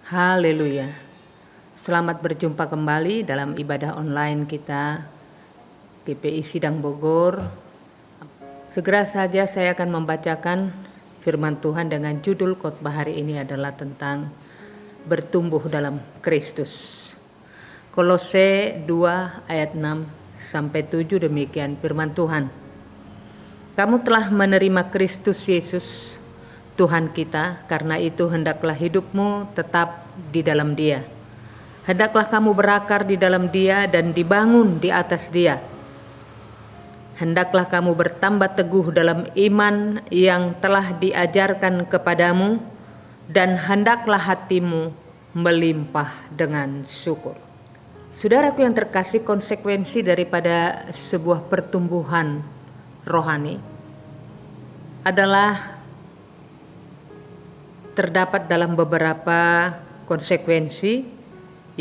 Haleluya. Selamat berjumpa kembali dalam ibadah online kita GPI Sidang Bogor. Segera saja saya akan membacakan firman Tuhan dengan judul khotbah hari ini adalah tentang bertumbuh dalam Kristus. Kolose 2 ayat 6 sampai 7 demikian firman Tuhan. Kamu telah menerima Kristus Yesus Tuhan kita, karena itu hendaklah hidupmu tetap di dalam Dia. Hendaklah kamu berakar di dalam Dia dan dibangun di atas Dia. Hendaklah kamu bertambah teguh dalam iman yang telah diajarkan kepadamu, dan hendaklah hatimu melimpah dengan syukur. Saudaraku yang terkasih, konsekuensi daripada sebuah pertumbuhan rohani adalah terdapat dalam beberapa konsekuensi,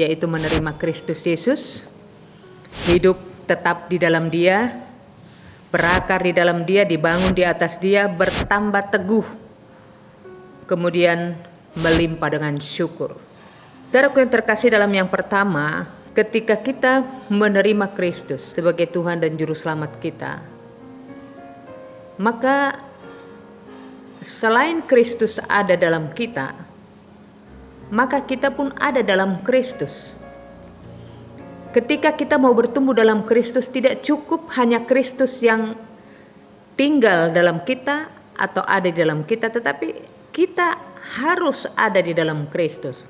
yaitu menerima Kristus Yesus, hidup tetap di dalam Dia, berakar di dalam Dia, dibangun di atas Dia, bertambah teguh, kemudian melimpah dengan syukur. Saudaraku yang terkasih, dalam yang pertama, ketika kita menerima Kristus sebagai Tuhan dan Juru Selamat kita, maka selain Kristus ada dalam kita, maka kita pun ada dalam Kristus. Ketika kita mau bertumbuh dalam Kristus, tidak cukup hanya Kristus yang tinggal dalam kita atau ada di dalam kita, tetapi kita harus ada di dalam Kristus.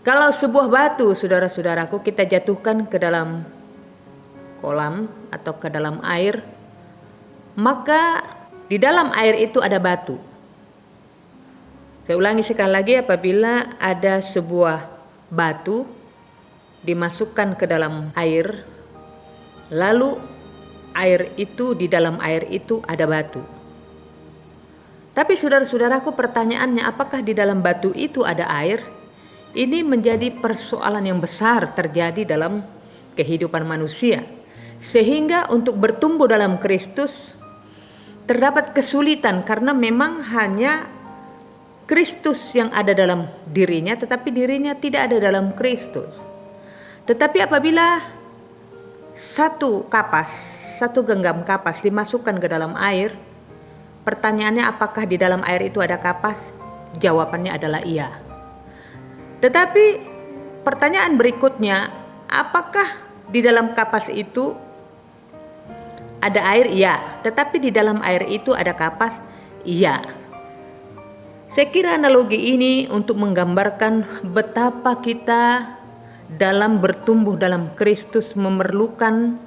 Kalau sebuah batu, saudara-saudaraku, kita jatuhkan ke dalam kolam atau ke dalam air, maka di dalam air itu ada batu. Saya ulangi sekali lagi, apabila ada sebuah batu dimasukkan ke dalam air, lalu air itu, di dalam air itu ada batu. Tapi saudara-saudaraku, pertanyaannya, apakah di dalam batu itu ada air? Ini menjadi persoalan yang besar terjadi dalam kehidupan manusia. Sehingga untuk bertumbuh dalam Kristus terdapat kesulitan, karena memang hanya Kristus yang ada dalam dirinya, tetapi dirinya tidak ada dalam Kristus. Tetapi apabila satu genggam kapas dimasukkan ke dalam air, pertanyaannya, apakah di dalam air itu ada kapas? Jawabannya adalah iya. Tetapi pertanyaan berikutnya, apakah di dalam kapas itu ada air? Iya. Tetapi di dalam air itu ada kapas? Iya. Saya kira analogi ini untuk menggambarkan betapa kita dalam bertumbuh dalam Kristus memerlukan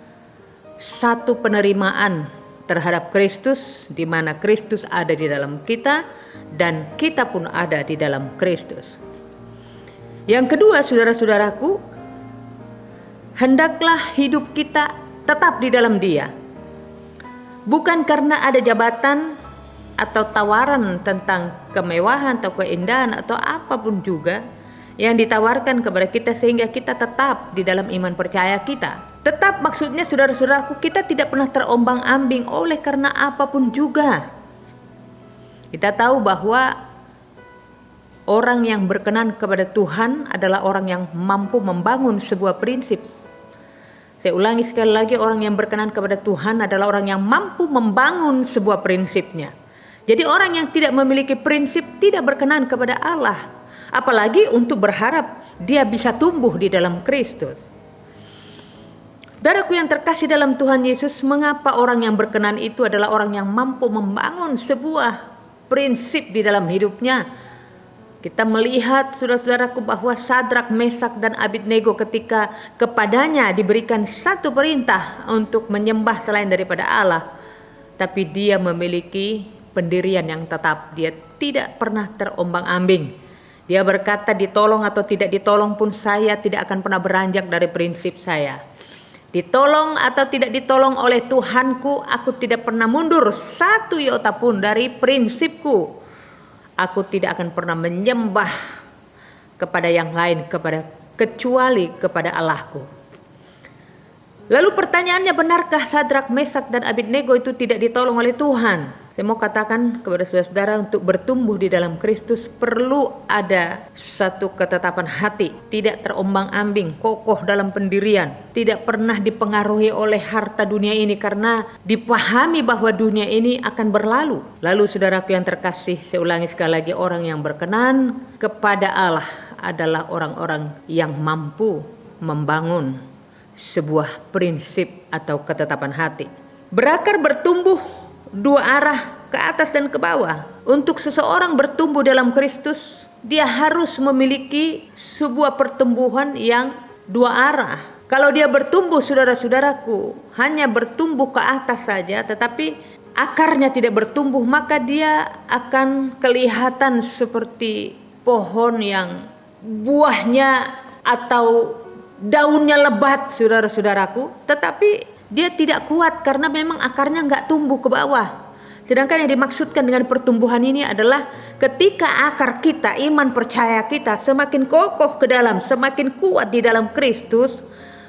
satu penerimaan terhadap Kristus, di mana Kristus ada di dalam kita dan kita pun ada di dalam Kristus. Yang kedua, saudara-saudaraku, hendaklah hidup kita tetap di dalam Dia. Bukan karena ada jabatan atau tawaran tentang kemewahan atau keindahan atau apapun juga yang ditawarkan kepada kita sehingga kita tetap di dalam iman percaya kita. Tetap maksudnya, saudara-saudaraku, kita tidak pernah terombang-ambing oleh karena apapun juga. Kita tahu bahwa orang yang berkenan kepada Tuhan adalah orang yang mampu membangun sebuah prinsip. Saya ulangi sekali lagi, orang yang berkenan kepada Tuhan adalah orang yang mampu membangun sebuah prinsipnya. Jadi orang yang tidak memiliki prinsip tidak berkenan kepada Allah. Apalagi untuk berharap dia bisa tumbuh di dalam Kristus. Saudaraku yang terkasih dalam Tuhan Yesus, mengapa orang yang berkenan itu adalah orang yang mampu membangun sebuah prinsip di dalam hidupnya? Kita melihat, saudara-saudaraku, bahwa Sadrak, Mesak, dan Abednego ketika kepadanya diberikan satu perintah untuk menyembah selain daripada Allah, tapi dia memiliki pendirian yang tetap. Dia tidak pernah terombang-ambing. Dia berkata, ditolong atau tidak ditolong pun saya tidak akan pernah beranjak dari prinsip saya. Ditolong atau tidak ditolong oleh Tuhanku, aku tidak pernah mundur satu iota pun dari prinsipku. Aku tidak akan pernah menyembah kepada yang lain kecuali kepada Allahku. Lalu pertanyaannya, benarkah Sadrak, Mesak, dan Abednego itu tidak ditolong oleh Tuhan? Saya mau katakan kepada saudara-saudara, untuk bertumbuh di dalam Kristus perlu ada satu ketetapan hati, tidak terombang-ambing, kokoh dalam pendirian, tidak pernah dipengaruhi oleh harta dunia ini, karena dipahami bahwa dunia ini akan berlalu. Lalu saudaraku yang terkasih, saya ulangi sekali lagi, orang yang berkenan kepada Allah adalah orang-orang yang mampu membangun sebuah prinsip atau ketetapan hati. Berakar bertumbuh dua arah, ke atas dan ke bawah. Untuk seseorang bertumbuh dalam Kristus, dia harus memiliki sebuah pertumbuhan yang dua arah. Kalau dia bertumbuh, saudara-saudaraku, hanya bertumbuh ke atas saja, tetapi akarnya tidak bertumbuh, maka dia akan kelihatan seperti pohon yang buahnya atau daunnya lebat, saudara-saudaraku, tetapi dia tidak kuat karena memang akarnya nggak tumbuh ke bawah. Sedangkan yang dimaksudkan dengan pertumbuhan ini adalah ketika akar kita, iman percaya kita semakin kokoh ke dalam, semakin kuat di dalam Kristus,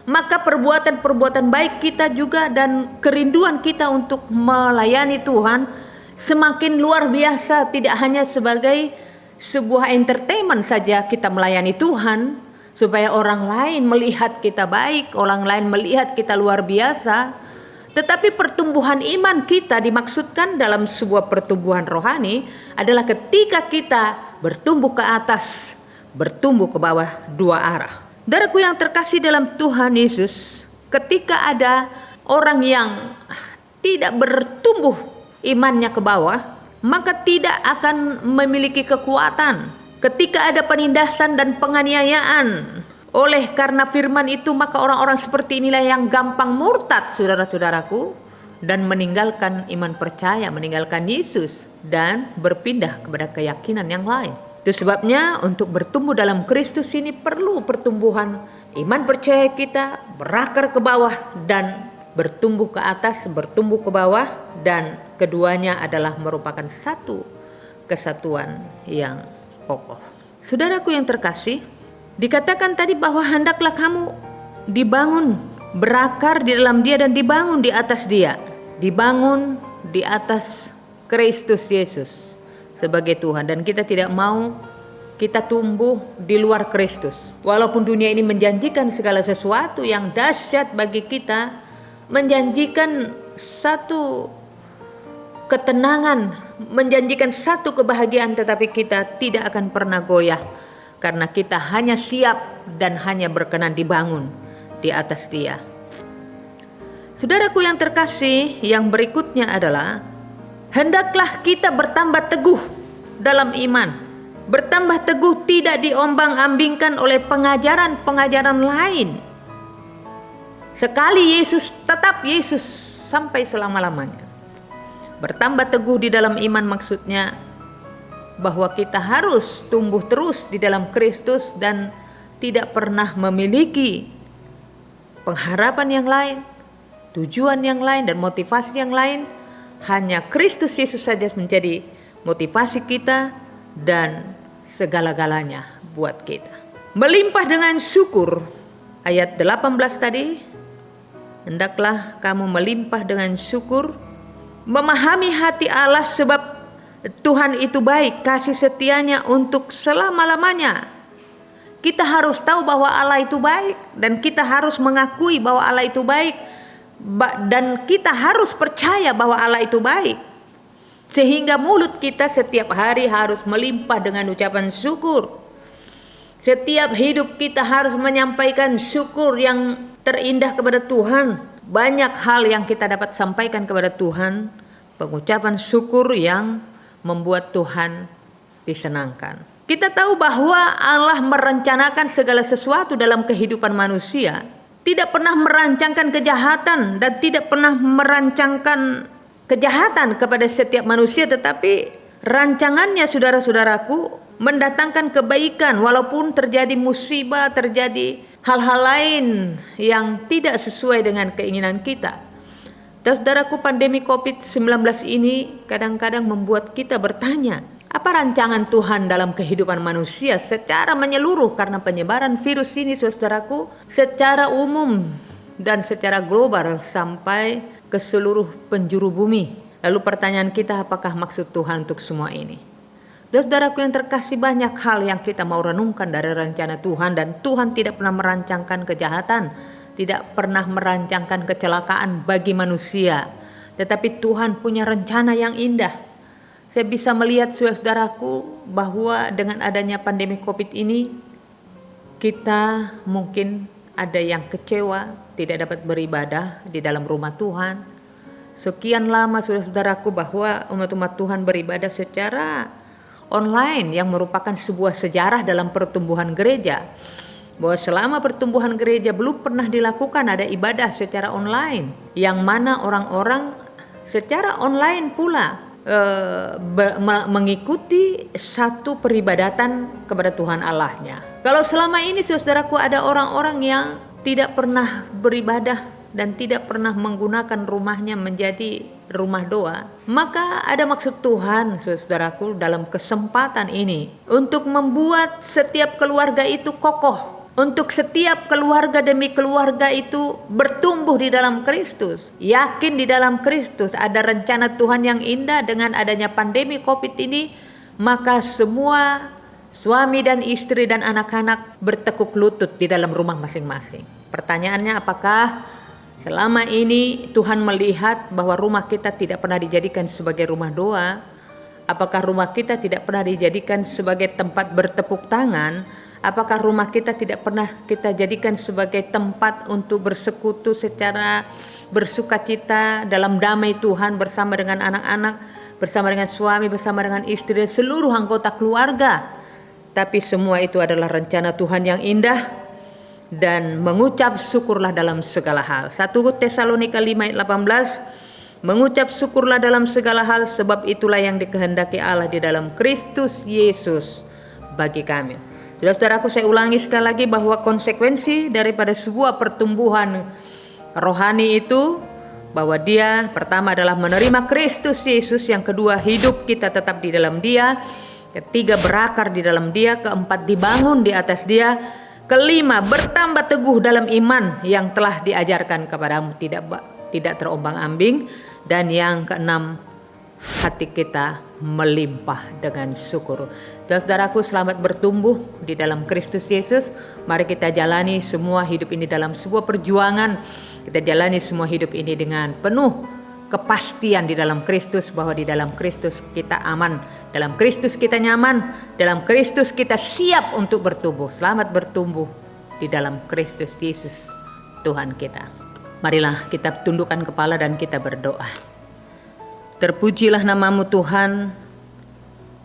maka perbuatan-perbuatan baik kita juga dan kerinduan kita untuk melayani Tuhan semakin luar biasa. Tidak hanya sebagai sebuah entertainment saja kita melayani Tuhan, supaya orang lain melihat kita baik, orang lain melihat kita luar biasa. Tetapi pertumbuhan iman kita dimaksudkan dalam sebuah pertumbuhan rohani adalah ketika kita bertumbuh ke atas, bertumbuh ke bawah, dua arah. Saudaraku yang terkasih dalam Tuhan Yesus, ketika ada orang yang tidak bertumbuh imannya ke bawah, maka tidak akan memiliki kekuatan. Ketika ada penindasan dan penganiayaan oleh karena firman itu, maka orang-orang seperti inilah yang gampang murtad, saudara-saudaraku, dan meninggalkan iman percaya, meninggalkan Yesus dan berpindah kepada keyakinan yang lain. Itu sebabnya untuk bertumbuh dalam Kristus ini perlu pertumbuhan iman percaya kita berakar ke bawah dan bertumbuh ke atas, bertumbuh ke bawah, dan keduanya adalah merupakan satu kesatuan yang kokoh. Saudaraku yang terkasih, dikatakan tadi bahwa hendaklah kamu dibangun, berakar di dalam Dia dan dibangun di atas Dia, dibangun di atas Kristus Yesus sebagai Tuhan. Dan kita tidak mau kita tumbuh di luar Kristus. Walaupun dunia ini menjanjikan segala sesuatu yang dahsyat bagi kita, menjanjikan satu ketenangan, menjanjikan satu kebahagiaan, tetapi kita tidak akan pernah goyah karena kita hanya siap dan hanya berkenan dibangun di atas Dia. Saudaraku yang terkasih, yang berikutnya adalah hendaklah kita bertambah teguh dalam iman. Bertambah teguh tidak diombang-ambingkan oleh pengajaran-pengajaran lain. Sekali Yesus, tetap Yesus sampai selama-lamanya. Bertambah teguh di dalam iman maksudnya bahwa kita harus tumbuh terus di dalam Kristus dan tidak pernah memiliki pengharapan yang lain, tujuan yang lain dan motivasi yang lain. Hanya Kristus Yesus saja menjadi motivasi kita dan segala-galanya buat kita. Melimpah dengan syukur. Ayat 18 tadi, hendaklah kamu melimpah dengan syukur, memahami hati Allah sebab Tuhan itu baik, kasih setianya untuk selama-lamanya. Kita harus tahu bahwa Allah itu baik dan kita harus mengakui bahwa Allah itu baik, dan kita harus percaya bahwa Allah itu baik. Sehingga mulut kita setiap hari harus melimpah dengan ucapan syukur. Setiap hidup kita harus menyampaikan syukur yang terindah kepada Tuhan. Banyak hal yang kita dapat sampaikan kepada Tuhan, pengucapan syukur yang membuat Tuhan disenangkan. Kita tahu bahwa Allah merencanakan segala sesuatu dalam kehidupan manusia. Tidak pernah merancangkan kejahatan dan tidak pernah merancangkan kejahatan kepada setiap manusia, tetapi rancangannya, saudara-saudaraku, mendatangkan kebaikan walaupun terjadi musibah, terjadi hal-hal lain yang tidak sesuai dengan keinginan kita. Saudaraku, pandemi COVID-19 ini kadang-kadang membuat kita bertanya, apa rancangan Tuhan dalam kehidupan manusia secara menyeluruh? Karena penyebaran virus ini, saudaraku, secara umum dan secara global sampai ke seluruh penjuru bumi. Lalu pertanyaan kita, apakah maksud Tuhan untuk semua ini? Saudaraku yang terkasih, banyak hal yang kita mau renungkan dari rencana Tuhan, dan Tuhan tidak pernah merancangkan kejahatan, tidak pernah merancangkan kecelakaan bagi manusia, tetapi Tuhan punya rencana yang indah. Saya bisa melihat saudaraku bahwa dengan adanya pandemi COVID ini, kita mungkin ada yang kecewa, tidak dapat beribadah di dalam rumah Tuhan. Sekian lama saudaraku bahwa umat-umat Tuhan beribadah secara online, yang merupakan sebuah sejarah dalam pertumbuhan gereja. Bahwa selama pertumbuhan gereja belum pernah dilakukan ada ibadah secara online, yang mana orang-orang secara online pula mengikuti satu peribadatan kepada Tuhan Allahnya. Kalau selama ini saudaraku ada orang-orang yang tidak pernah beribadah dan tidak pernah menggunakan rumahnya menjadi rumah doa, maka ada maksud Tuhan saudaraku dalam kesempatan ini untuk membuat setiap keluarga itu kokoh, untuk setiap keluarga demi keluarga itu bertumbuh di dalam Kristus, yakin di dalam Kristus. Ada rencana Tuhan yang indah. Dengan adanya pandemi COVID ini, maka semua suami dan istri dan anak-anak bertekuk lutut di dalam rumah masing-masing. Pertanyaannya, apakah selama ini Tuhan melihat bahwa rumah kita tidak pernah dijadikan sebagai rumah doa? Apakah rumah kita tidak pernah dijadikan sebagai tempat bertepuk tangan? Apakah rumah kita tidak pernah kita jadikan sebagai tempat untuk bersekutu secara bersukacita dalam damai Tuhan bersama dengan anak-anak, bersama dengan suami, bersama dengan istri dan seluruh anggota keluarga? Tapi semua itu adalah rencana Tuhan yang indah, dan mengucap syukurlah dalam segala hal. 1 Tesalonika 5 ayat 18, mengucap syukurlah dalam segala hal, sebab itulah yang dikehendaki Allah di dalam Kristus Yesus bagi kami. Saudaraku, saya ulangi sekali lagi bahwa konsekuensi daripada sebuah pertumbuhan rohani itu, bahwa dia pertama adalah menerima Kristus Yesus, yang kedua hidup kita tetap di dalam Dia, ketiga berakar di dalam Dia, keempat dibangun di atas Dia, kelima bertambah teguh dalam iman yang telah diajarkan kepadamu, tidak terombang-ambing, dan yang keenam hati kita melimpah dengan syukur. Saudaraku, selamat bertumbuh di dalam Kristus Yesus. Mari kita jalani semua hidup ini dalam sebuah perjuangan. Kita jalani semua hidup ini dengan penuh kepastian di dalam Kristus, bahwa di dalam Kristus kita aman, dalam Kristus kita nyaman, dalam Kristus kita siap untuk bertumbuh. Selamat bertumbuh di dalam Kristus Yesus Tuhan kita. Marilah kita tundukkan kepala dan kita berdoa. Terpujilah namamu Tuhan,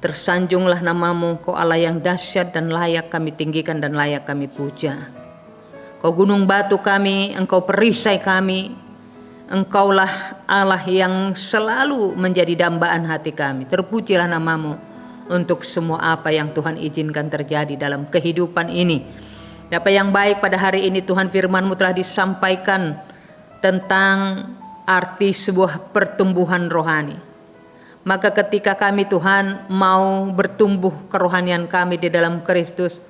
tersanjunglah namamu, Kau Allah yang dahsyat dan layak kami tinggikan dan layak kami puja. Kau gunung batu kami, Engkau perisai kami, Engkaulah Allah yang selalu menjadi dambaan hati kami. Terpujilah namamu untuk semua apa yang Tuhan izinkan terjadi dalam kehidupan ini. Apa yang baik pada hari ini Tuhan, firman-Mu telah disampaikan tentang arti sebuah pertumbuhan rohani. Maka ketika kami Tuhan mau bertumbuh kerohanian kami di dalam Kristus,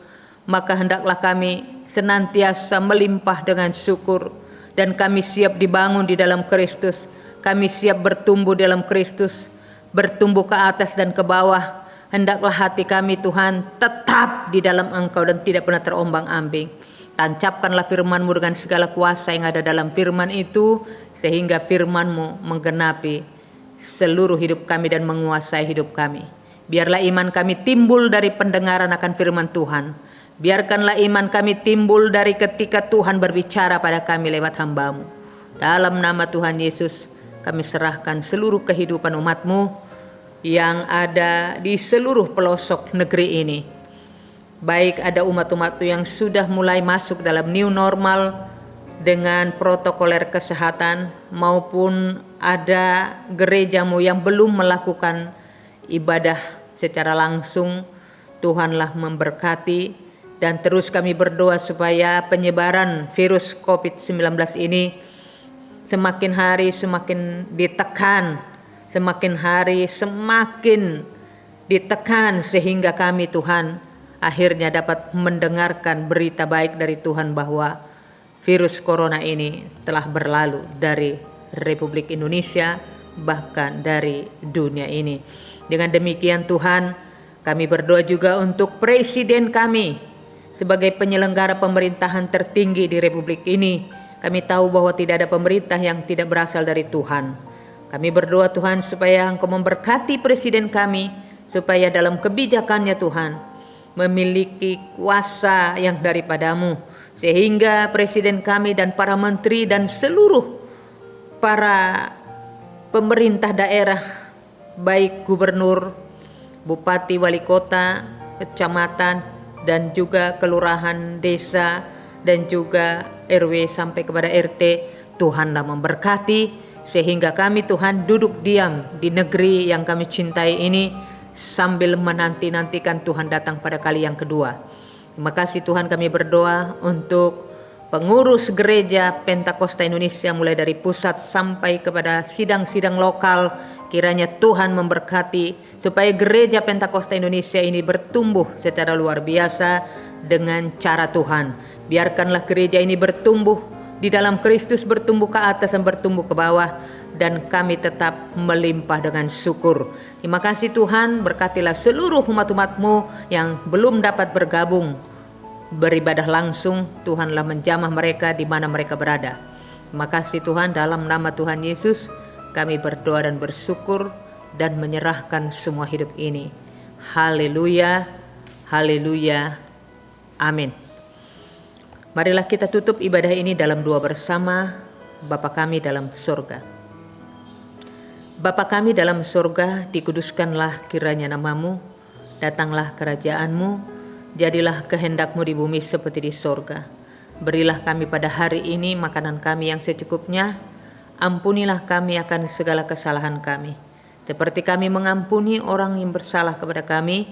maka hendaklah kami senantiasa melimpah dengan syukur. Dan kami siap dibangun di dalam Kristus. Kami siap bertumbuh dalam Kristus, bertumbuh ke atas dan ke bawah. Hendaklah hati kami Tuhan tetap di dalam Engkau dan tidak pernah terombang-ambing. Tancapkanlah firman-Mu dengan segala kuasa yang ada dalam firman itu, sehingga firman-Mu menggenapi seluruh hidup kami dan menguasai hidup kami. Biarlah iman kami timbul dari pendengaran akan firman Tuhan. Biarkanlah iman kami timbul dari ketika Tuhan berbicara pada kami lewat hamba-Mu. Dalam nama Tuhan Yesus, kami serahkan seluruh kehidupan umat-Mu yang ada di seluruh pelosok negeri ini. Baik ada umat-umat-Mu yang sudah mulai masuk dalam new normal dengan protokoler kesehatan, maupun ada gereja-Mu yang belum melakukan ibadah secara langsung. Tuhanlah memberkati. Dan terus kami berdoa supaya penyebaran virus COVID-19 ini semakin hari semakin ditekan, semakin hari semakin ditekan, sehingga kami Tuhan akhirnya dapat mendengarkan berita baik dari Tuhan bahwa virus corona ini telah berlalu dari Republik Indonesia bahkan dari dunia ini. Dengan demikian Tuhan, kami berdoa juga untuk presiden kami sebagai penyelenggara pemerintahan tertinggi di Republik ini. Kami tahu bahwa tidak ada pemerintah yang tidak berasal dari Tuhan. Kami berdoa Tuhan supaya Engkau memberkati presiden kami, supaya dalam kebijakannya Tuhan memiliki kuasa yang daripadamu, sehingga presiden kami dan para menteri dan seluruh para pemerintah daerah, baik gubernur, bupati, wali kota, kecamatan, dan juga kelurahan, desa, dan juga RW sampai kepada RT, Tuhanlah memberkati, sehingga kami Tuhan duduk diam di negeri yang kami cintai ini sambil menanti-nantikan Tuhan datang pada kali yang kedua. Terima kasih Tuhan, kami berdoa untuk pengurus gereja Pentakosta Indonesia mulai dari pusat sampai kepada sidang-sidang lokal. Kiranya Tuhan memberkati supaya gereja Pentakosta Indonesia ini bertumbuh secara luar biasa dengan cara Tuhan. Biarkanlah gereja ini bertumbuh di dalam Kristus, bertumbuh ke atas dan bertumbuh ke bawah, dan kami tetap melimpah dengan syukur. Terima kasih Tuhan, berkatilah seluruh umat-umat-Mu yang belum dapat bergabung beribadah langsung. Tuhanlah menjamah mereka di mana mereka berada. Terima kasih Tuhan, dalam nama Tuhan Yesus kami berdoa dan bersyukur dan menyerahkan semua hidup ini. Haleluya, haleluya, amin. Marilah kita tutup ibadah ini dalam doa bersama. Bapa kami dalam surga. Bapa kami dalam surga, dikuduskanlah kiranya nama-Mu, datanglah kerajaan-Mu, jadilah kehendak-Mu di bumi seperti di sorga. Berilah kami pada hari ini makanan kami yang secukupnya. Ampunilah kami akan segala kesalahan kami, seperti kami mengampuni orang yang bersalah kepada kami.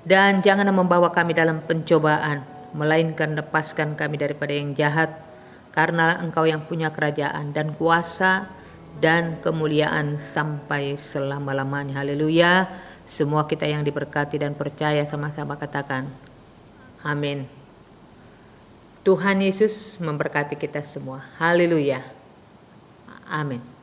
Dan jangan membawa kami dalam pencobaan, melainkan lepaskan kami daripada yang jahat. Karena Engkau yang punya kerajaan dan kuasa dan kemuliaan sampai selama-lamanya. Haleluya. Semua kita yang diberkati dan percaya sama-sama katakan amin. Tuhan Yesus memberkati kita semua. Haleluya. Amin.